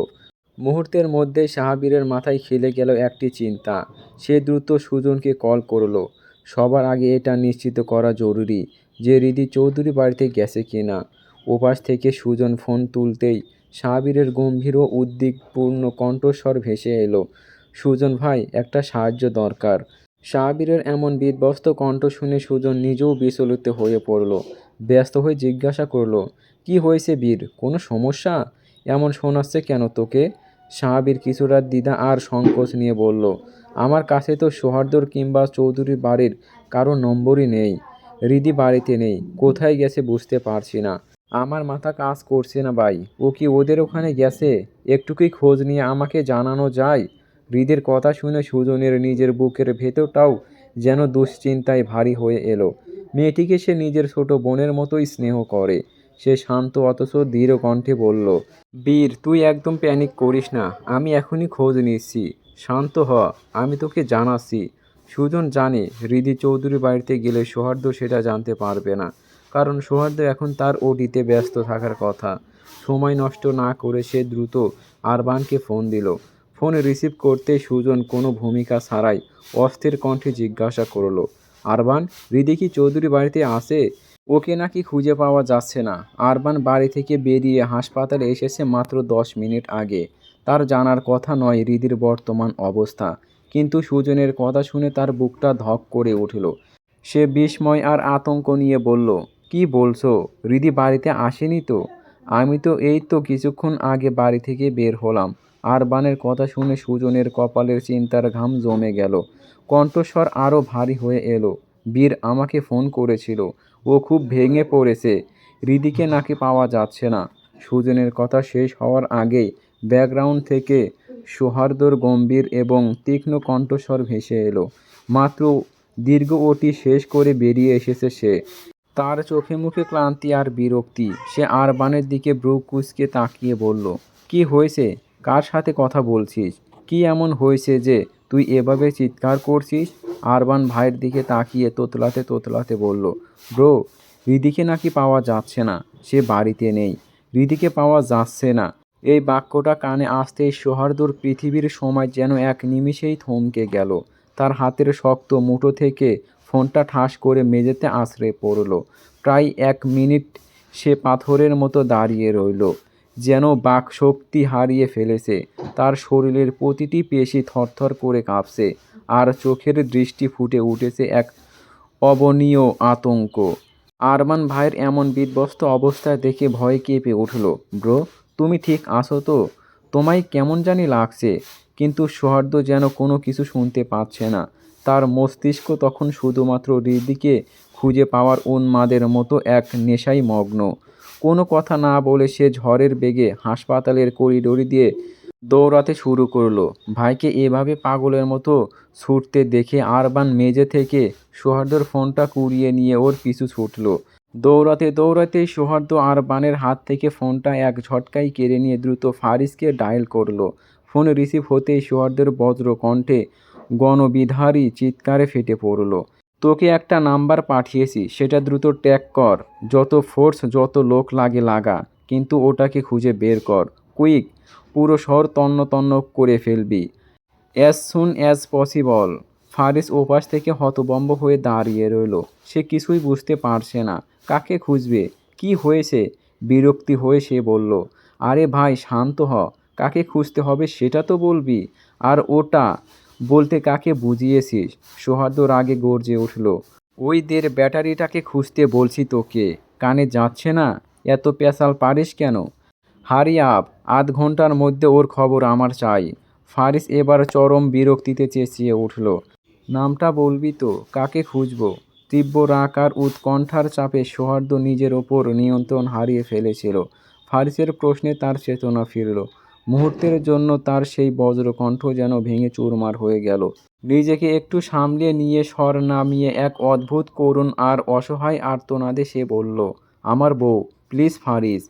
Speaker 1: মুহূর্তের মধ্যেই সাহাবীরের মাথায় খেলে গেল একটি চিন্তা। সে দ্রুত সুজনকে কল করলো। সবার আগে এটা নিশ্চিত করা জরুরি যে হৃদি চৌধুরী বাড়িতে গেছে কিনা। ওপাশ থেকে সুজন ফোন তুলতেই সাহাবীরের গম্ভীর ও উদ্বেগপূর্ণ কণ্ঠস্বর ভেসে এলো, সুজন ভাই, একটা সাহায্য দরকার। সাহাবীরের এমন বিধ্বস্ত কণ্ঠ শুনে সুজন নিজেও বিচলিত হয়ে পড়ল। ব্যস্ত হয়ে জিজ্ঞাসা করলো, কি হয়েছে বীর, কোনো সমস্যা? এমন শোনাচ্ছে কেন তোকে? সাহাবীর কিছুটা দ্বিধা আর সংকোচ নিয়ে বলল, আমার কাছে তো সৌহার্দ্যর কিংবা চৌধুরী বাড়ির কারো নম্বরই নেই। হৃদি বাড়িতে নেই, কোথায় গেছে বুঝতে পারছি না। আমার মাথা কাজ করছে না ভাই, ও কি ওদের ওখানে গেছে? একটুকুই খোঁজ নিয়ে আমাকে জানানো যায়? হৃদের কথা শুনে সুজনের নিজের বুকের ভেতরটাও যেন দুশ্চিন্তায় ভারী হয়ে এলো। মেয়েটিকে সে নিজের ছোট বোনের মতোই স্নেহ করে। সে শান্ত অথচ দৃঢ় কণ্ঠে বলল, বীর, তুই একদম প্যানিক করিস না, আমি এখনই খোঁজ নিচ্ছি। শান্ত হ, আমি তোকে জানাচ্ছি। সুজন জানে হৃদি চৌধুরী বাড়িতে গেলে সৌহার্দ্য সেটা জানতে পারবে না, কারণ সৌহার্দ্য এখন তার ওটিতে ব্যস্ত থাকার কথা। সময় নষ্ট না করে সে দ্রুত আরবানকে ফোন দিল। ফোন রিসিভ করতেই সুজন কোনো ভূমিকা ছাড়াই অস্থির কণ্ঠে জিজ্ঞাসা করলো, আরবান, হৃদি কি চৌধুরী বাড়িতে আছে? ওকে নাকি খুঁজে পাওয়া যাচ্ছে না। আরবান বাড়ি থেকে বেরিয়ে হাসপাতালে এসেছে মাত্র 10 মিনিট আগে। তার জানার কথা নয় হৃদির বর্তমান অবস্থা, কিন্তু সুজনের কথা শুনে তার বুকটা ধক করে উঠল। সে বিস্ময় আর আতঙ্ক নিয়ে বলল, কি বলছো? হৃদি বাড়িতে আসেনি তো? আমি তো এই তো কিছুক্ষণ আগে বাড়ি থেকে বের হলাম। আরবানের কথা শুনে সুজনের কপালের চিন্তার ঘাম জমে গেল। কণ্ঠস্বর আরও ভারী হয়ে এলো, বীর আমাকে ফোন করেছিল, ও খুব ভেঙে পড়েছে, হৃদিকে নাকি পাওয়া যাচ্ছে না। সুজনের কথা শেষ হওয়ার আগেই ব্যাকগ্রাউন্ড থেকে সৌহার্দ্যর গম্ভীর এবং তীক্ষ্ণ কণ্ঠস্বর ভেসে এলো। মাত্র দীর্ঘ ওটি শেষ করে বেরিয়ে এসেছে সে। তার চোখে মুখে ক্লান্তি আর বিরক্তি। সে আরবানের দিকে ভ্রু কুঁচকে তাকিয়ে বলল, কি হয়েছে? কার সাথে কথা বলছিস? কি এমন হয়েছে যে তুই এভাবে চিৎকার করছিস? আরবান ভাইয়ের দিকে তাকিয়ে তোতলাতে তোতলাতে বলল, ব্রো, হৃদিকে নাকি পাওয়া যাচ্ছে না, সে বাড়িতে নেই। হৃদিকে পাওয়া যাচ্ছে না, এই বাক্যটা কানে আসতেই সৌহার্দ্যর পৃথিবীর সময় যেন এক নিমিষেই থমকে গেল। তার হাতের শক্ত মুঠো থেকে ফোনটা ঠাস করে মেঝেতে আছড়ে পড়ল। প্রায় 1 মিনিট সে পাথরের মতো দাঁড়িয়ে রইল, যেন বাকশক্তি হারিয়ে ফেলেছে। তার শরীরের প্রতিটি পেশি থরথর করে কাঁপছে, আর চোখের দৃষ্টি ফুটে উঠেছে এক অবনীয় আতঙ্ক। আরমান ভাইয়ের এমন বিধ্বস্ত অবস্থায় দেখে ভয়ে কেঁপে উঠল, ব্রো, তুমি ঠিক আছো তো? তোমায় কেমন জানি লাগছে। কিন্তু সৌহার্দ্য যেন কোনো কিছু শুনতে পাচ্ছে না। তার মস্তিষ্ক তখন শুধুমাত্র হৃদিকে খুঁজে পাওয়ার উন্মাদের মতো এক নেশায় মগ্ন। কোনো কথা না বলে সে ঝড়ের বেগে হাসপাতালের করিডোর দিয়ে দৌড়াতে শুরু করলো। ভাইকে এভাবে পাগলের মতো ছুটতে দেখে আরবান মেঝে থেকে সৌহার্দ্যর ফোনটা কুড়িয়ে নিয়ে ওর পিছু ছুটল। দৌড়াতে দৌড়াতেই সৌহার্দ্য আরবানের হাত থেকে ফোনটা এক ঝটকায় কেড়ে নিয়ে দ্রুত ফারিসকে ডায়াল করলো। ফোন রিসিভ হতেই সৌহার্দ্যের বজ্র কণ্ঠে গণবিধারী চিৎকারে ফেটে পড়ল। তোকে একটা নাম্বার পাঠিয়েছি, সেটা দ্রুত ট্র্যাক কর। যত ফোর্স, যত লোক লাগে লাগা, কিন্তু ওটাকে খুঁজে বের কর। কুইক, পুরো শহর তন্ন তন্ন করে ফেলবি। As soon as possible. Faris ওপাশ থেকে হতভম্ব হয়ে দাঁড়িয়ে রইল। সে কিছুই বুঝতে পারছে না। কাকে খুঁজবে? কি হয়েছে? বিরক্তি হয়ে সে বলল, আরে ভাই শান্ত হ। কাকে খুঁজতে হবে সেটা তো বলবি। আর ওটা বলতে কাকে বুঝিয়েছিস? সৌহার্দ্য রাগে গর্জে উঠল। ওই ব্যাটারিটাকে খুঁজতে বলছি তোকে। কানে যাচ্ছে না? এত পেঁচাল পারিস কেন? হারি আপ, আধ ঘন্টার মধ্যে ওর খবর আমার চাই। ফারিস এবার চরম বিরক্তিতে চেঁচিয়ে উঠল, নামটা বলবি তো? কাকে খুঁজব? তীব্র রাগ আর উৎকণ্ঠার চাপে সৌহার্দ্য নিজের ওপর নিয়ন্ত্রণ হারিয়ে ফেলেছিল। ফারিসের প্রশ্নে তার চেতনা ফিরল। মুহূর্তের জন্য তার সেই বজ্রকণ্ঠ যেন ভেঙে চুরমার হয়ে গেল। নিজেকে একটু সামলে নিয়ে স্বর নামিয়ে এক অদ্ভুত করুণ আর অসহায় আর্তনাদে সে বলল, আমার বউ। প্লিজ ফারিস,